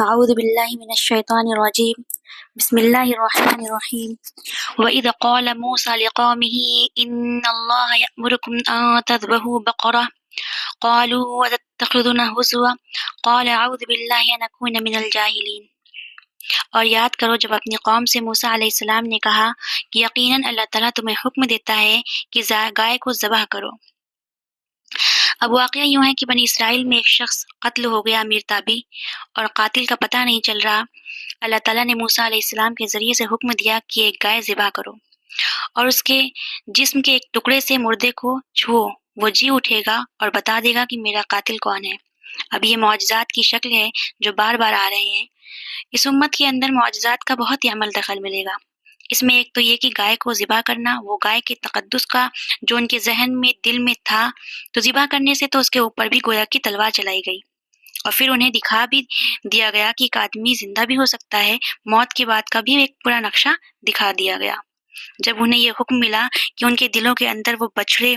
اعوذ باللہ من الشیطان الرجیم بسم اللہ الرحمن الرحیم وَإِذْ قَالَ مُوسَى لِقَوْمِهِ إِنَّ اللَّهَ يَأْمُرُكُمْ أَن تَذْبَحُوا بَقَرَةً قَالُوا وَتَتَّخِذُونَ هُزُوًا قَالَ أَعُوذُ بِاللَّهِ أَنْ أَكُونَ مِنَ الْجَاهِلِينَ۔ اور یاد کرو جب اپنی قوم سے موسیٰ علیہ السلام نے کہا کہ یقیناً اللہ تعالیٰ تمہیں حکم دیتا ہے کہ گائے کو ذبح کرو۔ اب واقعہ یوں ہے کہ بنی اسرائیل میں ایک شخص قتل ہو گیا امیر تابی، اور قاتل کا پتہ نہیں چل رہا۔ اللہ تعالیٰ نے موسیٰ علیہ السلام کے ذریعے سے حکم دیا کہ ایک گائے ذبح کرو اور اس کے جسم کے ایک ٹکڑے سے مردے کو چھو، وہ جی اٹھے گا اور بتا دے گا کہ میرا قاتل کون ہے۔ اب یہ معجزات کی شکل ہے جو بار بار آ رہے ہیں۔ اس امت کے اندر معجزات کا بہت ہی عمل دخل ملے گا۔ اس میں ایک تو یہ کہ گائے کو ذبح کرنا، وہ گائے کے تقدس کا جو ان کے ذہن میں دل میں تھا، تو ذبح کرنے سے تو اس کے اوپر بھی گویا کی تلوار چلائی گئی، اور پھر انہیں دکھا بھی دیا گیا کہ ایک آدمی زندہ بھی ہو سکتا ہے۔ موت کے بعد کا بھی ایک پورا نقشہ دکھا دیا گیا۔ جب انہیں یہ حکم ملا کہ ان کے دلوں کے اندر وہ بچڑے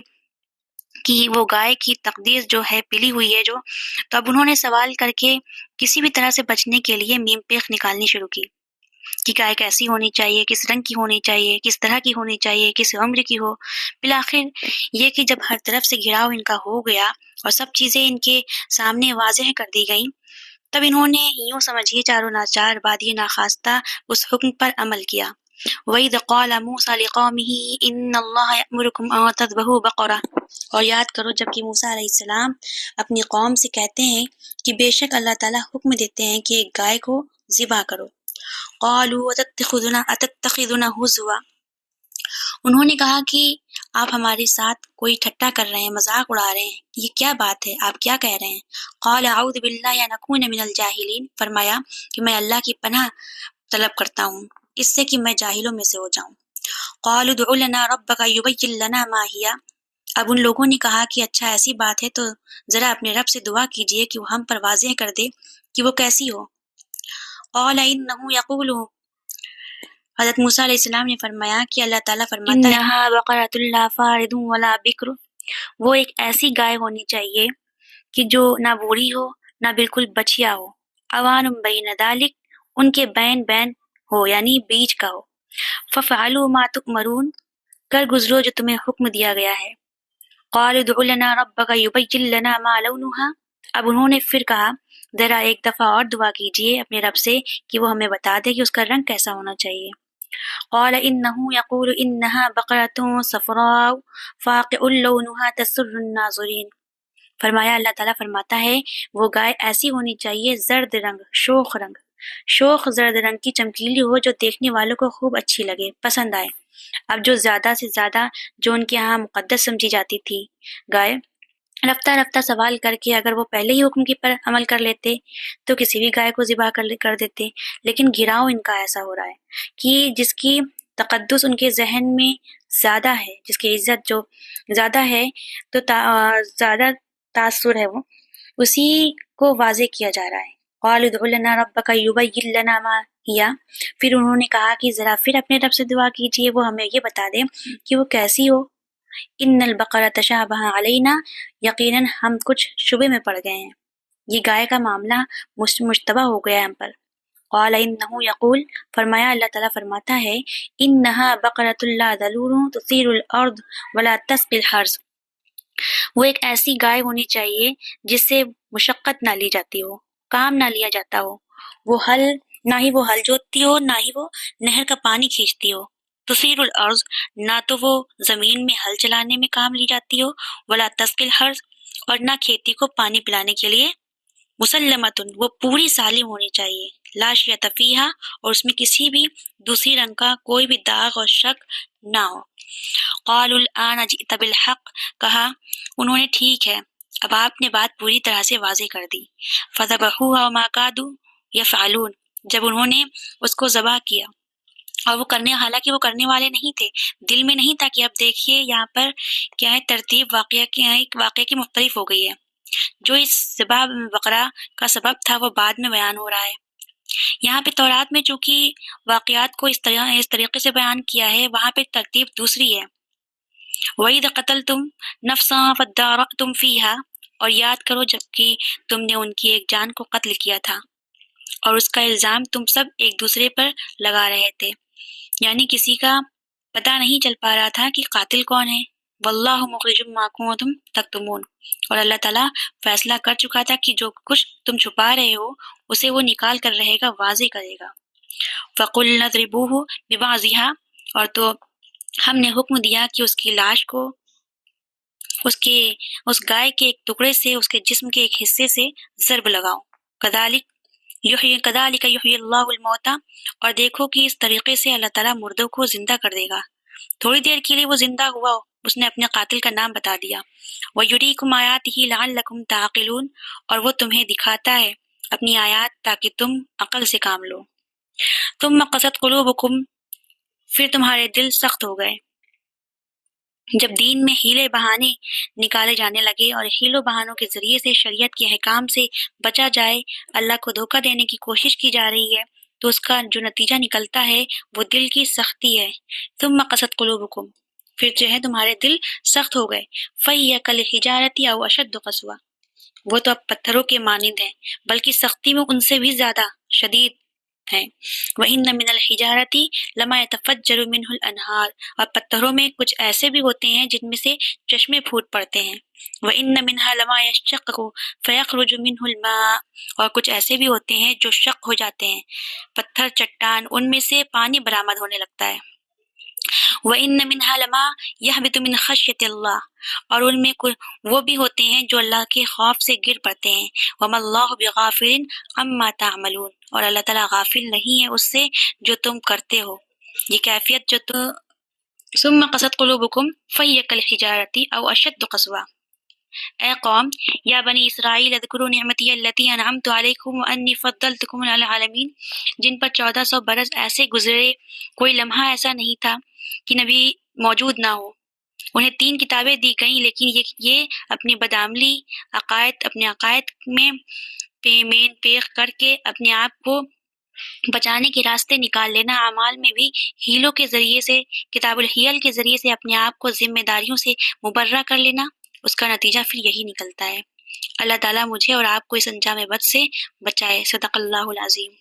کی وہ گائے کی تقدیس جو ہے پلی ہوئی ہے تو اب انہوں نے سوال کر کے کسی بھی طرح سے بچنے کے لیے میم پیخ نکالنی شروع کی کہ گائے کیسی ہونی چاہیے، کس رنگ کی ہونی چاہیے، کس طرح کی ہونی چاہیے، کس عمر کی ہو۔ بالآخر یہ کہ جب ہر طرف سے گھراؤ ان کا ہو گیا اور سب چیزیں ان کے سامنے واضح کر دی گئیں، تب انہوں نے یوں سمجھیے چاروں ناچار بادی ناخواستہ اس حکم پر عمل کیا۔ وَإِذْ قَالَ مُوسَى لِقَوْمِهِ إِنَّ اللَّهَ يَأْمُرُكُمْ أَن تَذْبَحُوا بَقَرَةً، اور یاد کرو جب کہ موسیٰ علیہ السلام اپنی قوم سے کہتے ہیں کہ بے شک اللہ تعالیٰ حکم دیتے ہیں کہ ایک گائے کو ذبح کرو۔ قَالُوا أَتَتَّخِذُونَ هُزُوًا، انہوں نے کہا کہ آپ ہمارے ساتھ کوئی ٹھٹا کر رہے ہیں، مذاق اڑا رہے ہیں، یہ کیا بات ہے، آپ کیا کہہ رہے ہیں۔ قال اعوذ باللہ ان اکون من الجاہلین، فرمایا کہ میں اللہ کی پناہ طلب کرتا ہوں اس سے کہ میں جاہلوں میں سے ہو جاؤں۔ قالوا ادع لنا ربک یبین لنا ما ہی، اب ان لوگوں نے کہا کہ اچھا ایسی بات ہے تو ذرا اپنے رب سے دعا کیجئے کہ وہ ہم پر واضح کر دے کہ وہ کیسی ہو۔ قال انہ یقول، حضرت موسیٰ علیہ السلام نے فرمایا کہ اللہ تعالیٰ فرماتا ہے انہا بقرۃ لا فارض ولا بکر، وہ ایک ایسی گائے ہونی چاہیے کہ جو نہ بوڑھی ہو نہ بالکل بچیا ہو، اوان بین ذالک، ان کے بین بین ہو یعنی بیچ کا ہو۔ ففعلوا ما تؤمرون، کر گزرو جو تمہیں حکم دیا گیا ہے۔ قال ادع لنا ربک یبین لنا ما لونہا، اب انہوں نے پھر کہا ذرا ایک دفعہ اور دعا کیجئے اپنے رب سے کہ وہ ہمیں بتا دے کہ اس کا رنگ کیسا ہونا چاہیے۔ قال انه يقول انها بقرة صفراء فاقع لونها تسر الناظرین، فرمایا اللہ تعالیٰ فرماتا ہے وہ گائے ایسی ہونی چاہیے زرد رنگ، شوخ زرد رنگ کی چمکیلی ہو جو دیکھنے والوں کو خوب اچھی لگے، پسند آئے۔ اب جو زیادہ سے زیادہ جو ان کے ہاں مقدس سمجھی جاتی تھی گائے، رفتہ رفتہ سوال کر کے اگر وہ پہلے ہی حکم کی پر عمل کر لیتے تو کسی بھی گائے کو ذبح کر دیتے، لیکن گھراؤ ان کا ایسا ہو رہا ہے کہ جس کی تقدس ان کے ذہن میں زیادہ ہے، جس کی عزت جو زیادہ ہے تو زیادہ تاثر ہے، وہ اسی کو واضح کیا جا رہا ہے۔ قال ادع لنا ربک یبین لنا ما ہی، پھر انہوں نے کہا کہ ذرا پھر اپنے رب سے دعا کیجئے وہ ہمیں یہ بتا دے کہ وہ کیسی ہو۔ ان البقرہ تشابہ علینا، یقیناً ہم کچھ شبے میں پڑ گئے ہیں، یہ گائے کا معاملہ مشتبہ ہو گیا ہے ہم پر۔ قال انہ یقول، فرمایا اللہ تعالیٰ فرماتا ہے انہا بقرۃ لا ذلول تثیر الارض ولا تسقی الحرث، وہ ایک ایسی گائے ہونی چاہیے جس سے مشقت نہ لی جاتی ہو، کام نہ لیا جاتا ہو، نہ ہی وہ ہل جوتتی ہو نہ ہی وہ نہر کا پانی کھینچتی ہو، تثیر الارض، نہ تو وہ زمین میں ہل چلانے میں کام لی جاتی ہو، ولا تسقی الحرث، اور نہ کھیتی کو پانی پلانے کے لیے، مسلمتن، وہ پوری سالم ہونی چاہیے، لا شیۃ فیہا، اور اس میں کسی بھی دوسری رنگ کا کوئی بھی داغ اور شک نہ ہو۔ قالوا الآن جئت بالحق، کہا انہوں نے ٹھیک ہے اب آپ نے بات پوری طرح سے واضح کر دی۔ فذبحوها وما كادوا يفعلون، جب انہوں نے اس کو ذبح کیا اور حالانکہ وہ کرنے والے نہیں تھے، دل میں نہیں تھا کہ اب دیکھیے یہاں پر کیا ہے ترتیب واقعہ کی مختلف ہو گئی ہے، جو اس ذبح بقرہ کا سبب تھا وہ بعد میں بیان ہو رہا ہے۔ یہاں پہ تورات میں چونکہ واقعات کو اس طریقے سے بیان کیا ہے، وہاں پہ ترتیب دوسری ہے۔ وَإِذْ قَتَلْتُمْ نَفْسًا فَادَّارَأْتُمْ فِيهَا، اور یاد کرو جب کہ تم نے ان کی ایک جان کو قتل کیا تھا، اور اس کا الزام تم سب ایک دوسرے پر لگا رہے تھے، یعنی کسی کا پتہ نہیں چل پا رہا تھا کہ قاتل کون ہے۔ واللہ مخرج ما کنتم تکتمون، اور اللہ تعالیٰ فیصلہ کر چکا تھا کہ جو کچھ تم چھپا رہے ہو اسے وہ نکال کر رہے گا، واضح کرے گا۔ فَقُلْنَا اضْرِبُوهُ بِبَعْضِهَا، اور تو ہم نے حکم دیا کہ اس کی لاش کو اس گائے کے ایک ٹکڑے سے اس کے جسم کے ایک حصے سے ضرب لگاؤ۔ کذالک یحیی اللہ الموتى، اور دیکھو کہ اس طریقے سے اللہ تعالیٰ مردوں کو زندہ کر دے گا۔ تھوڑی دیر کے لیے وہ زندہ ہوا، اس نے اپنے قاتل کا نام بتا دیا۔ وَيُرِيكُمْ آيَاتِهِ لَعَلَّكُمْ تَعْقِلُونَ، اور وہ تمہیں دکھاتا ہے اپنی آیات تاکہ تم عقل سے کام لو۔ ثُمَّ قَسَتْ قُلُوبُكُمْ، پھر تمہارے دل سخت ہو گئے جب دین میں ہیلے بہانے نکالے جانے لگے اور ہیلوں بہانوں کے ذریعے سے شریعت کے احکام سے بچا جائے، اللہ کو دھوکہ دینے کی کوشش کی جا رہی ہے، تو اس کا جو نتیجہ نکلتا ہے وہ دل کی سختی ہے۔ ثم قست قلوبکم، پھر جو ہے تمہارے دل سخت ہو گئے۔ فَهِيَ كَالْحِجَارَةِ أَوْ أَشَدُّ قَسْوَةً، وہ تو اب پتھروں کے مانند ہیں بلکہ سختی میں ان سے بھی زیادہ شدید ہیں۔ وَإِنَّ مِنَ الْحِجَارَةِ لَمَا يَتَفَجَّرُ مِنْهُ الْأَنْهَارُ، اور پتھروں میں کچھ ایسے بھی ہوتے ہیں جن میں سے چشمے پھوٹ پڑتے ہیں۔ وَإِنَّ مِنْهَا لَمَا يَشَّقَّقُ فَيَخْرُجُ مِنْهُ الْمَاءُ، اور کچھ ایسے بھی ہوتے ہیں جو شق ہو جاتے ہیں، پتھر چٹان، ان میں سے پانی برآمد ہونے لگتا ہے۔ وَإِنَّ مِنْهَا لَمَا يَهْبِطُ مِنْ خَشْيَةِ اللَّهِ، اور ان میں وہ بھی ہوتے ہیں جو اللہ کے خوف سے گر پڑتے ہیں۔ وَمَا اللَّهُ بِغَافِلٍ عَمَّا تَعْمَلُونَ، اور اللہ تعالیٰ غافل نہیں ہے اس سے جو تم کرتے ہو۔ یہ کیفیت جو تو ثم قست قلوبکم فہی کالحجارۃ او اشد قسوہ۔ اے قوم، یا بنی اسرائیل اذکروا نعمتی التی انعمت علیکم وانی فضلتکم علی العالمین، جن پر 1400 برس ایسے گزرے کوئی لمحہ ایسا نہیں تھا کہ نبی موجود نہ ہو۔ انہیں 3 کتابیں دی گئیں، لیکن یہ اپنی بدعملی اپنے عقائد میں مین پیخ کر کے اپنے آپ کو بچانے کے راستے نکال لینا، اعمال میں بھی ہیلوں کے ذریعے سے، کتاب الحیل کے ذریعے سے اپنے آپ کو ذمہ داریوں سے مبرہ کر لینا، اس کا نتیجہ پھر یہی نکلتا ہے۔ اللہ تعالیٰ مجھے اور آپ کو اس انجام بد سے بچائے۔ صدق اللہ العظیم۔